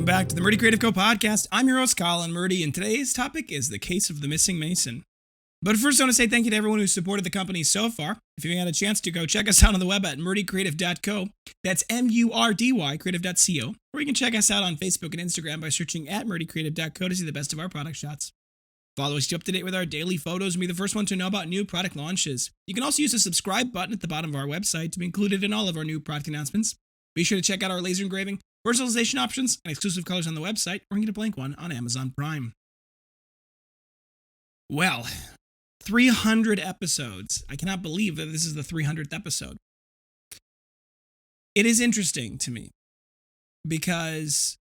back to the Murdy Creative Co podcast. I'm your host, Colin Murdy, and today's topic is the case of the missing Mason. But first, I want to say thank you to everyone who's supported the company so far. If you had a chance to go check us out on the web at murdycreative.co, that's M-U-R-D-Y, creative.co, or you can check us out on Facebook and Instagram by searching at murdycreative.co to see the best of our product shots. Follow us to up to date with our daily photos and be the first one to know about new product launches. You can also use the subscribe button at the bottom of our website to be included in all of our new product announcements. Be sure to check out our laser engraving, personalization options, and exclusive colors on the website, or you can get a blank one on Amazon Prime. Well, 300 episodes. I cannot believe that this is the 300th episode. It is interesting to me because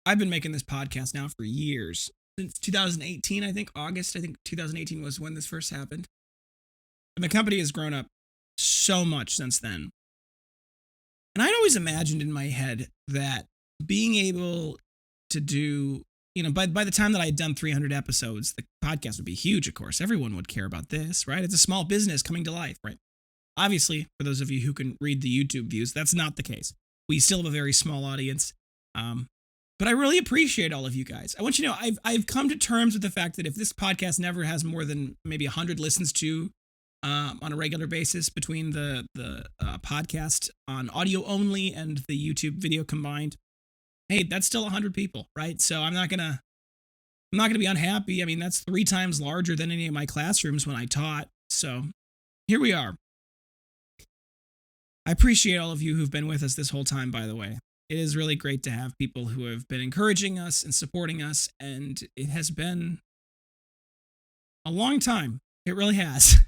I've been making this podcast now for years. Since 2018, I think 2018 was when this first happened. And the company has grown up so much since then. And I'd always imagined in my head that being able to do, by the time that I had done 300 episodes, the podcast would be huge, of course. Everyone would care about this, right? It's a small business coming to life, right? Obviously, for those of you who can read the YouTube views, that's not the case. We still have a very small audience. But I really appreciate all of you guys. I want you to know, I've come to terms with the fact that if this podcast never has more than maybe 100 listens to on a regular basis between the podcast on audio only and the YouTube video combined, hey, that's still 100 people, right? So I'm not gonna be unhappy. I mean, that's 3 times larger than any of my classrooms when I taught. So here we are. I appreciate all of you who've been with us this whole time, by the way. It is really great to have people who have been encouraging us and supporting us, and it has been a long time. It really has.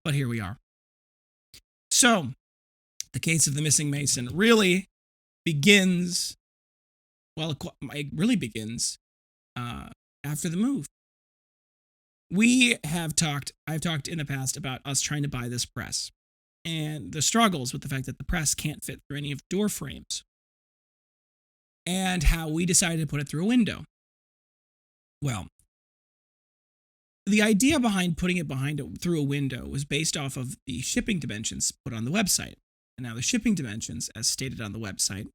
But here we are. So, the case of the missing Mason really begins, it really begins after the move. I've talked in the past about us trying to buy this press and the struggles with the fact that the press can't fit through any of door frames, and how we decided to put it through a window. Well, the idea behind putting it through a window was based off of the shipping dimensions put on the website. And now the shipping dimensions, as stated on the website,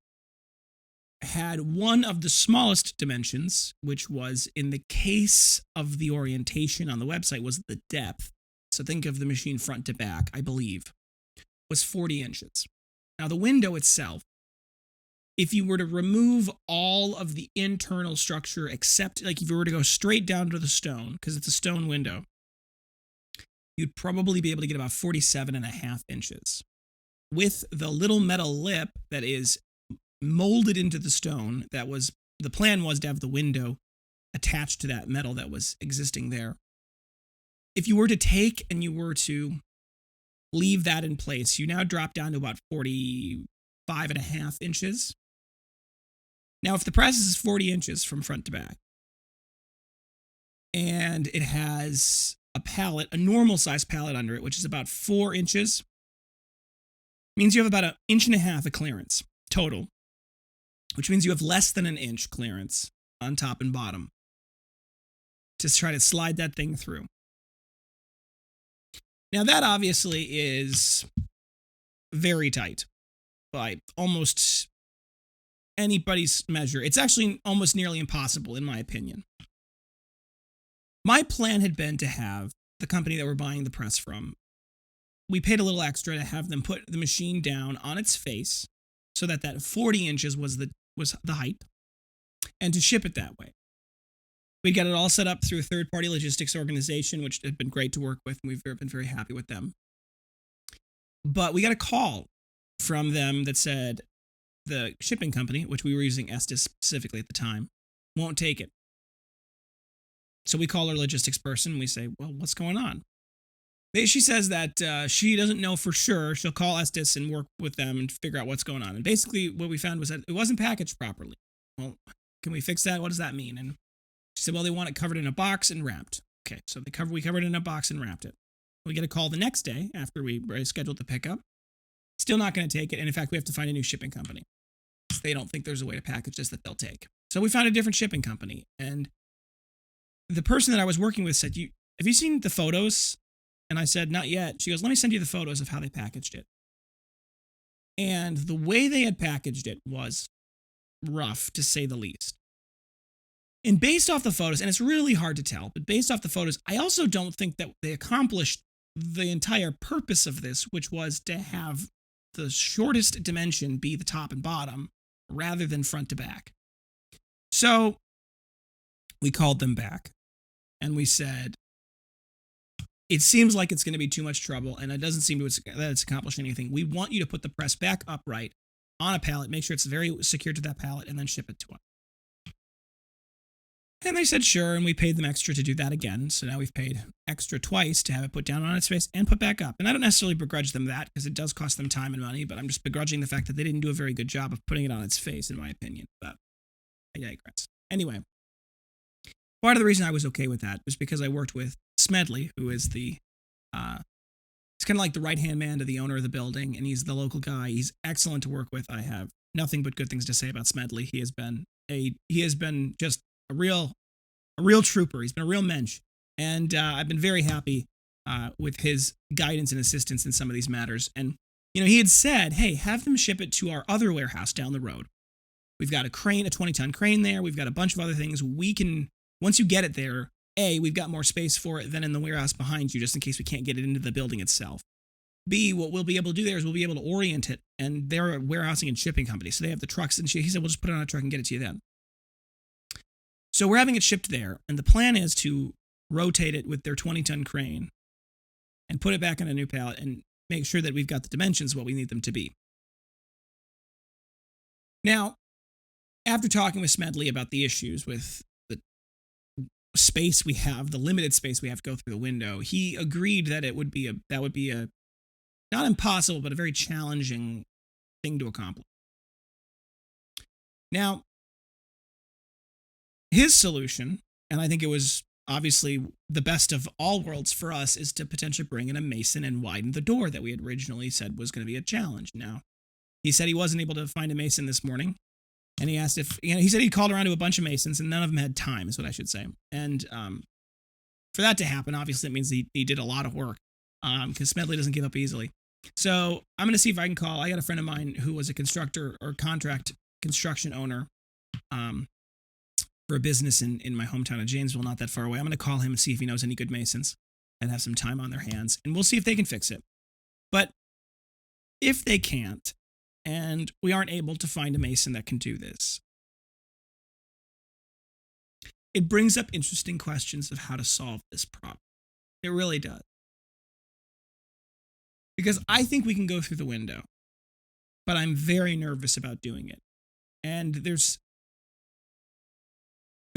had one of the smallest dimensions, which was, in the case of the orientation on the website, was the depth. So think of the machine front to back, I believe, was 40 inches. Now the window itself, if you were to remove all of the internal structure, except like if you were to go straight down to the stone, because it's a stone window, you'd probably be able to get about 47.5 inches. With the little metal lip that is molded into the stone, the plan was to have the window attached to that metal that was existing there. If you were to take and you were to leave that in place, you now drop down to about 45.5 inches. Now, if the press is 40 inches from front to back, and it has a normal size pallet under it, which is about 4 inches, means you have about 1.5 inches of clearance total, which means you have less than 1 inch clearance on top and bottom to try to slide that thing through. Now, that obviously is very tight by almost anybody's measure. It's actually almost nearly impossible, in my opinion. My plan had been to have the company that we're buying the press from, we paid a little extra to have them put the machine down on its face so that 40 inches was the height, and to ship it that way. We got it all set up through a third-party logistics organization, which had been great to work with, and we've been very happy with them. But we got a call from them that said the shipping company, which we were using Estes specifically at the time, won't take it. So we call our logistics person, and we say, well, what's going on? She says that she doesn't know for sure. She'll call Estes and work with them and figure out what's going on. And basically what we found was that it wasn't packaged properly. Well, can we fix that? What does that mean? And she said, well, they want it covered in a box and wrapped. Okay, so we covered it in a box and wrapped it. We get a call the next day after we scheduled the pickup. Still not going to take it. And in fact, we have to find a new shipping company. They don't think there's a way to package this that they'll take. So we found a different shipping company. And the person that I was working with said, have you seen the photos? And I said, not yet. She goes, let me send you the photos of how they packaged it. And the way they had packaged it was rough, to say the least. And based off the photos, and it's really hard to tell, but based off the photos, I also don't think that they accomplished the entire purpose of this, which was to have the shortest dimension be the top and bottom rather than front to back. So we called them back and we said, it seems like it's going to be too much trouble and it doesn't seem that it's accomplished anything. We want you to put the press back upright on a pallet, make sure it's very secure to that pallet, and then ship it to us. And they said sure, and we paid them extra to do that again. So now we've paid extra twice to have it put down on its face and put back up. And I don't necessarily begrudge them that because it does cost them time and money, but I'm just begrudging the fact that they didn't do a very good job of putting it on its face, in my opinion. But I digress. Anyway, part of the reason I was okay with that was because I worked with Smedley, who is he's kind of like the right-hand man to the owner of the building, and he's the local guy. He's excellent to work with. I have nothing but good things to say about Smedley. He has been just a real trooper. He's been a real mensch. And I've been very happy with his guidance and assistance in some of these matters. And, he had said, hey, have them ship it to our other warehouse down the road. We've got a 20-ton crane there. We've got a bunch of other things. We can, once you get it there, A, we've got more space for it than in the warehouse behind you, just in case we can't get it into the building itself. B, what we'll be able to do there is we'll be able to orient it. And they're a warehousing and shipping company. So they have the trucks. And he said, we'll just put it on a truck and get it to you then. So we're having it shipped there, and the plan is to rotate it with their 20-ton crane and put it back on a new pallet and make sure that we've got the dimensions what we need them to be. Now, after talking with Smedley about the issues with the space we have, the limited space we have to go through the window, he agreed that that would be a not impossible, but a very challenging thing to accomplish. Now, his solution, and I think it was obviously the best of all worlds for us, is to potentially bring in a mason and widen the door that we had originally said was going to be a challenge. Now, he said he wasn't able to find a mason this morning, and he asked if, he said he called around to a bunch of masons, and none of them had time, is what I should say. And for that to happen, obviously it means he did a lot of work, because Smedley doesn't give up easily. So I'm going to see if I can call. I got a friend of mine who was a constructor or contract construction owner, for a business in my hometown of Janesville, not that far away. I'm going to call him and see if he knows any good masons and have some time on their hands, and we'll see if they can fix it. But if they can't, and we aren't able to find a mason that can do this, it brings up interesting questions of how to solve this problem. It really does. Because I think we can go through the window, but I'm very nervous about doing it. And there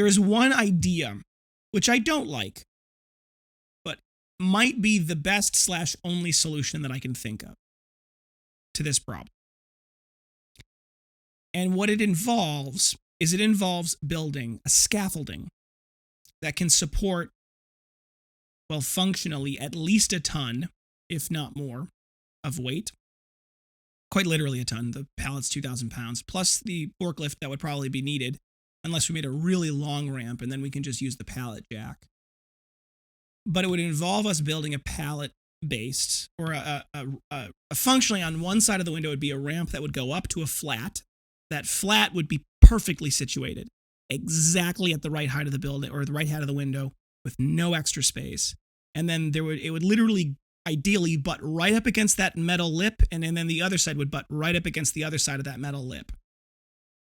is one idea, which I don't like, but might be the best / only solution that I can think of to this problem. And what it involves building a scaffolding that can support, well, functionally, at least a ton, if not more, of weight. Quite literally a ton. The pallet's 2,000 pounds, plus the forklift that would probably be needed, unless we made a really long ramp, and then we can just use the pallet jack. But it would involve us building a pallet-based, or functionally on one side of the window would be a ramp that would go up to a flat. That flat would be perfectly situated, exactly at the right height of the building, or the right height of the window, with no extra space. And then it would literally, ideally, butt right up against that metal lip, and then the other side would butt right up against the other side of that metal lip.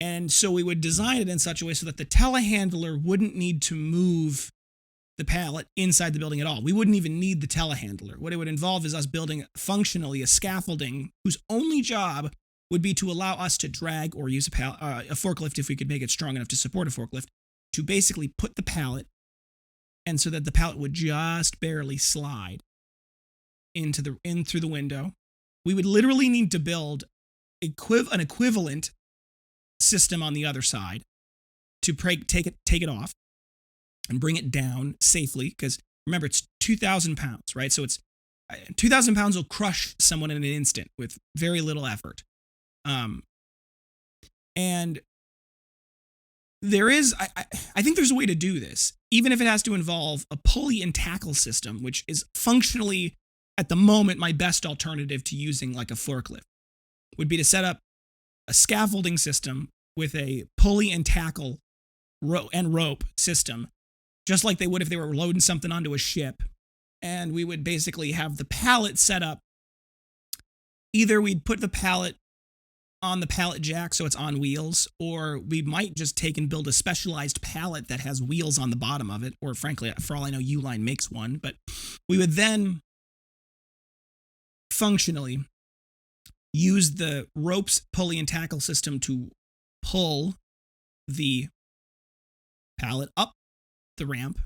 And so we would design it in such a way so that the telehandler wouldn't need to move the pallet inside the building at all. We wouldn't even need the telehandler. What it would involve is us building functionally a scaffolding whose only job would be to allow us to drag or use a forklift, if we could make it strong enough to support a forklift, to basically put the pallet, and so that the pallet would just barely slide in through the window. We would literally need to build an equivalent system on the other side to take it off and bring it down safely, because remember, it's 2,000 pounds, right? So it's 2,000 pounds will crush someone in an instant with very little effort. And there is, I think there's a way to do this, even if it has to involve a pulley and tackle system, which is functionally, at the moment, my best alternative to using like a forklift, would be to set up a scaffolding system with a pulley and tackle and rope system, just like they would if they were loading something onto a ship. And we would basically have the pallet set up. Either we'd put the pallet on the pallet jack so it's on wheels, or we might just take and build a specialized pallet that has wheels on the bottom of it, or frankly, for all I know, Uline makes one. But we would then functionally use the ropes, pulley, and tackle system to pull the pallet up the ramp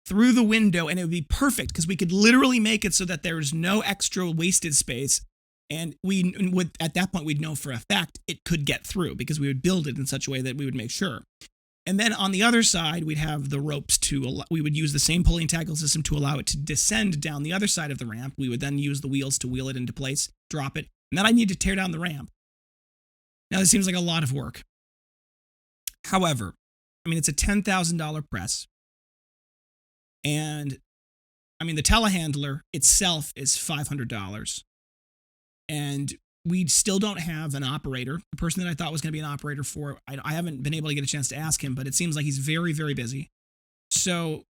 through the window, and it would be perfect because we could literally make it so that there's no extra wasted space. And we would, at that point, we'd know for a fact it could get through because we would build it in such a way that we would make sure. And then on the other side, we'd have the ropes we would use the same pulley and tackle system to allow it to descend down the other side of the ramp. We would then use the wheels to wheel it into place, drop it, and then I need to tear down the ramp. Now, this seems like a lot of work. However, I mean, it's a $10,000 press. And, I mean, the telehandler itself is $500. And we still don't have an operator. The person that I thought was going to be an operator for, I haven't been able to get a chance to ask him, but it seems like he's very, very busy. So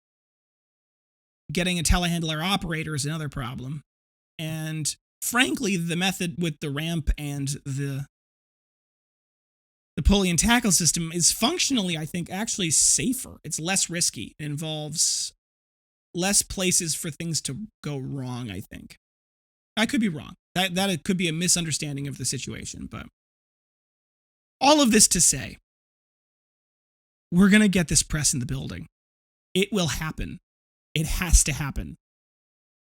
getting a telehandler operator is another problem. And frankly, the method with the ramp and the pulley and tackle system is functionally, I think, actually safer. It's less risky. It involves less places for things to go wrong, I think. I could be wrong. That it could be a misunderstanding of the situation, but all of this to say, we're going to get this press in the building. It will happen. It has to happen.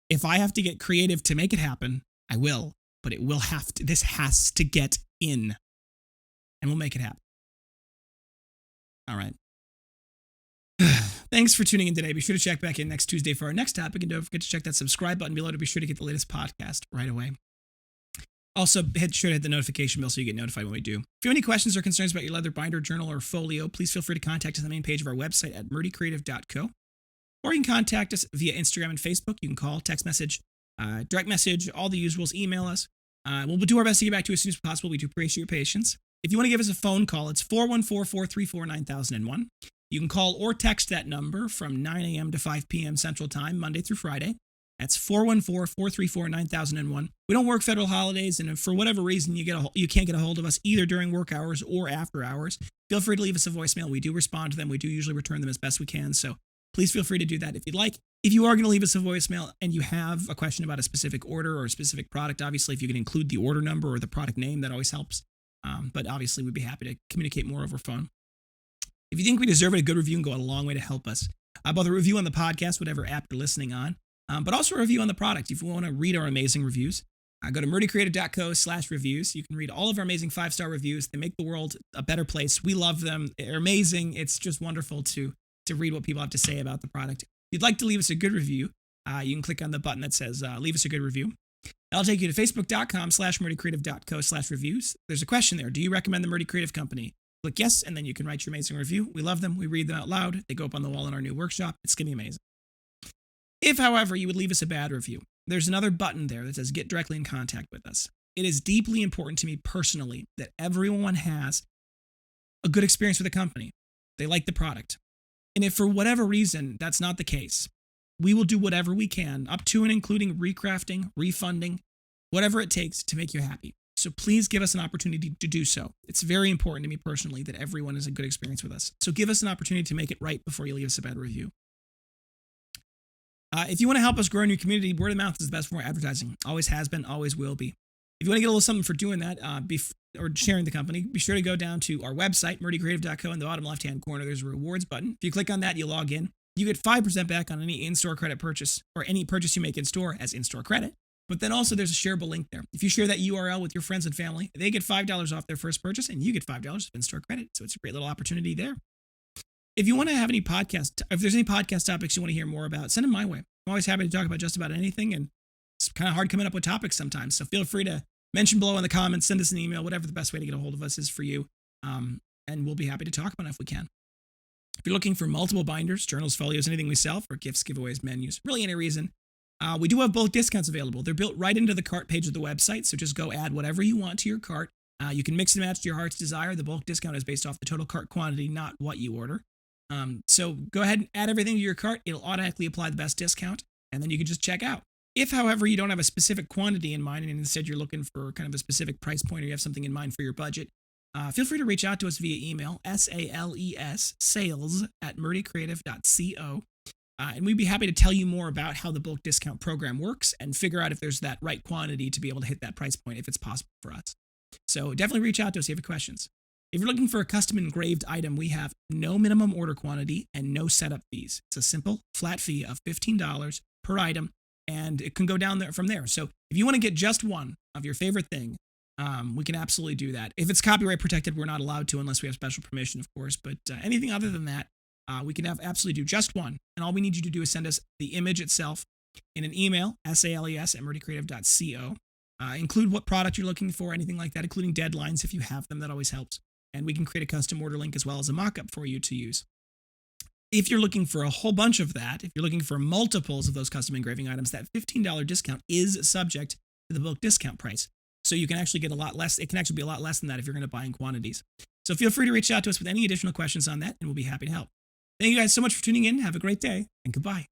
If I have to get creative to make it happen, I will, but it will have to. This has to get in, and we'll make it happen. All right. Thanks for tuning in today. Be sure to check back in next Tuesday for our next topic, and don't forget to check that subscribe button below to be sure to get the latest podcast right away. Also, sure to hit the notification bell so you get notified when we do. If you have any questions or concerns about your leather binder, journal, or folio, please feel free to contact us on the main page of our website at murdycreative.co. Or you can contact us via Instagram and Facebook. You can call, text message, direct message, all the usuals, email us. We'll do our best to get back to you as soon as possible. We do appreciate your patience. If you want to give us a phone call, it's 414-434-9001. You can call or text that number from 9 a.m. to 5 p.m. Central Time, Monday through Friday. That's 414-434-9001. We don't work federal holidays, and if for whatever reason you can't get a hold of us either during work hours or after hours, feel free to leave us a voicemail. We do respond to them. We do usually return them as best we can, so please feel free to do that if you'd like. If you are going to leave us a voicemail and you have a question about a specific order or a specific product, obviously, if you can include the order number or the product name, that always helps. But obviously, we'd be happy to communicate more over phone. If you think we deserve it, a good review can go a long way to help us. Both a review on the podcast, whatever app you're listening on, but also a review on the product. If you want to read our amazing reviews, go to murdycreative.co/reviews. You can read all of our amazing 5-star reviews. They make the world a better place. We love them. They're amazing. It's just wonderful to read what people have to say about the product. If you'd like to leave us a good review, you can click on the button that says leave us a good review. That'll take you to facebook.com/murdycreative.co/reviews. There's a question there. Do you recommend the Murdy Creative Company? Click yes, and then you can write your amazing review. We love them. We read them out loud. They go up on the wall in our new workshop. It's going to be amazing. If, however, you would leave us a bad review, there's another button there that says get directly in contact with us. It is deeply important to me personally that everyone has a good experience with the company. They like the product. And if for whatever reason that's not the case, we will do whatever we can, up to and including recrafting, refunding, whatever it takes to make you happy. So please give us an opportunity to do so. It's very important to me personally that everyone has a good experience with us. So give us an opportunity to make it right before you leave us a bad review. If you want to help us grow in your community, word of mouth is the best form of advertising. Always has been, always will be. If you want to get a little something for doing that, or sharing the company, be sure to go down to our website, murdycreative.co. In the bottom left-hand corner, there's a rewards button. If you click on that, you log in. You get 5% back on any in-store credit purchase, or any purchase you make in-store as in-store credit. But then also there's a shareable link there. If you share that URL with your friends and family, they get $5 off their first purchase, and you get $5 of in-store credit. So it's a great little opportunity there. If you want to have any if there's any podcast topics you want to hear more about, send them my way. I'm always happy to talk about just about anything, and it's kind of hard coming up with topics sometimes. So feel free to mention below in the comments, send us an email, whatever the best way to get a hold of us is for you. And we'll be happy to talk about it if we can. If you're looking for multiple binders, journals, folios, anything we sell for gifts, giveaways, menus, really any reason, we do have bulk discounts available. They're built right into the cart page of the website, so just go add whatever you want to your cart. You can mix and match to your heart's desire. The bulk discount is based off the total cart quantity, not what you order. So go ahead and add everything to your cart. It'll automatically apply the best discount, and then you can just check out. If, however, you don't have a specific quantity in mind, and instead you're looking for kind of a specific price point, or you have something in mind for your budget, feel free to reach out to us via email, SALES, sales at murdycreative.co. And we'd be happy to tell you more about how the bulk discount program works and figure out if there's that right quantity to be able to hit that price point if it's possible for us. So definitely reach out to us if you have questions. If you're looking for a custom engraved item, we have no minimum order quantity and no setup fees. It's a simple flat fee of $15 per item, and it can go down there from there. So if you want to get just one of your favorite thing, we can absolutely do that. If it's copyright protected, we're not allowed to unless we have special permission, of course. But anything other than that, we can absolutely do just one. And all we need you to do is send us the image itself in an email, SALES at murdycreative.co. Include what product you're looking for, anything like that, including deadlines if you have them. That always helps. And we can create a custom order link as well as a mock-up for you to use. If you're looking for a whole bunch of that, if you're looking for multiples of those custom engraving items, that $15 discount is subject to the bulk discount price. So you can actually get a lot less. It can actually be a lot less than that if you're going to buy in quantities. So feel free to reach out to us with any additional questions on that, and we'll be happy to help. Thank you guys so much for tuning in. Have a great day, and goodbye.